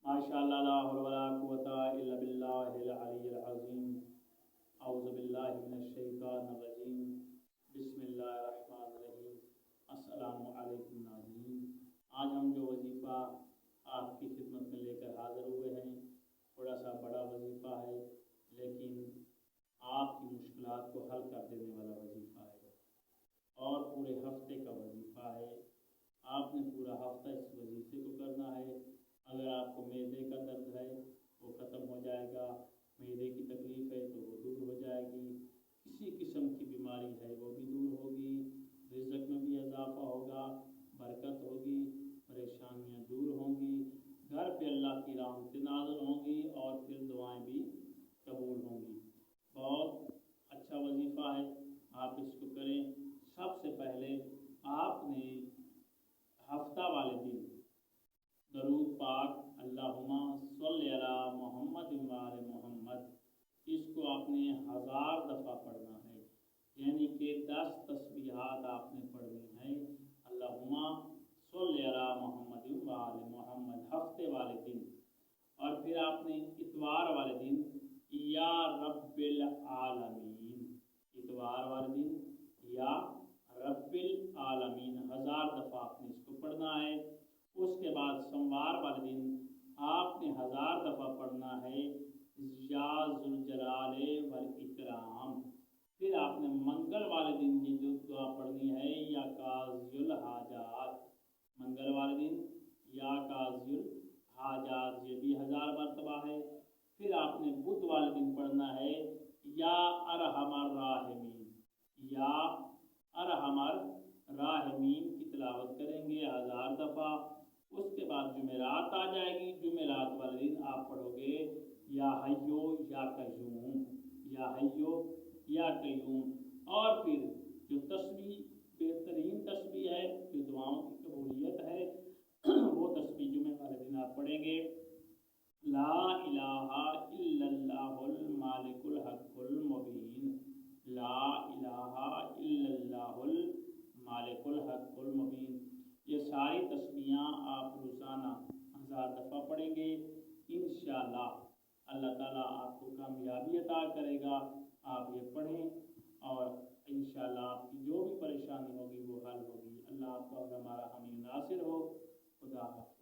माशाअल्लाह ला हौला वला कुव्वता इल्ला बिल्लाहिल अलिय्यिल अज़ीम। औज़ु बिल्लाहि मिनश शैतानिर रजीम। बिस्मिल्लाहिर रहमानिर रहीम। अस्सलामु अलैकुम नाज़रीन। आज हम जो वजीफ़ा आपकी खिदमत में लेकर हाज़िर हुए हैं, थोड़ा सा बड़ा वजीफ़ा है, लेकिन आपकी मुश्किलात को हल कर देने वाला वजीफ़ा है और पूरे हफ्ते का वजीफ़ा है। आपने पूरा हफ्ता इस वजीफ़े को करना है। अगर आपको मैदे का दर्द है वो ख़त्म हो जाएगा, मैदे की तकलीफ़ है तो वो दूर हो जाएगी, किसी किस्म की बीमारी है वो भी दूर होगी, रिज़्क़ में भी इजाफ़ा होगा, बरकत होगी, परेशानियाँ दूर होंगी, घर पे अल्लाह की रहमतें नाज़िल होंगी और फिर दुआएं भी कबूल होंगी। बहुत अच्छा वजीफ़ा है, आप इसको करें। सबसे पहले आपने हफ्ता वाले दिन दरूद पाक अल्लाहुम्मा सल्लि अला मुहम्मद व आले मुहम्मद, इसको आपने 1000 दफ़ा पढ़ना है, यानी कि 10 तस्बीहात आपने पढ़नी है। अल्लाहुम्मा सल्लि अला मुहम्मद व आले मुहम्मद हफ्ते वाले दिन। और फिर आपने इतवार वाले दिन या रब्बिल आलमीन, इतवार वाले दिन या रब्बिल आलमीन 1000 दफ़ा आपने इसको पढ़ना है। उसके बाद सोमवार वाले दिन आपने 1000 दफ़ा पढ़ना है या ज़ुल जलाले वल इकराम। फिर आपने मंगल वाले दिन ये जो दुआ पढ़नी है या काज़ियुल हाजात, मंगल वाले दिन या काज़ियुल हाजात, ये भी 1000 मरतबा है। फिर आपने बुध वाले दिन पढ़ना है या अरहमर राहिमीन, या अरहमर राहिमीन की तिलावत करेंगे 1000 दफ़ा। उसके बाद जुमेरात आ जाएगी, जुमेरात वाले दिन आप पढ़ोगे या हय्यो या कय्यूम, या हय्यो या कय्यूम। और फिर जो तस्बीह, बेहतरीन तस्बीह है, जो दुआओं की कबूलियत है, वो तस्बीह जुमे वाले दिन आप पढ़ेंगे। ला इलाहा इल्लल्लाहुल मालिकुल हक़्क़ुल मुबीन, ला इलाहा इल्लल्लाहुल मालिकुल हक़्क़ुल मुबीन। ये सारी तस्बीहां आप रोज़ाना 1000 दफ़ा पढ़ेंगे। इंशाअल्लाह अल्लाह ताला आपको कामयाबी अता करेगा। आप ये पढ़ें और इंशाअल्लाह आपकी जो भी परेशानी होगी वो हल होगी। अल्लाह आपका और हमारा हामी नासिर हो। खुदा हाफ़िज़।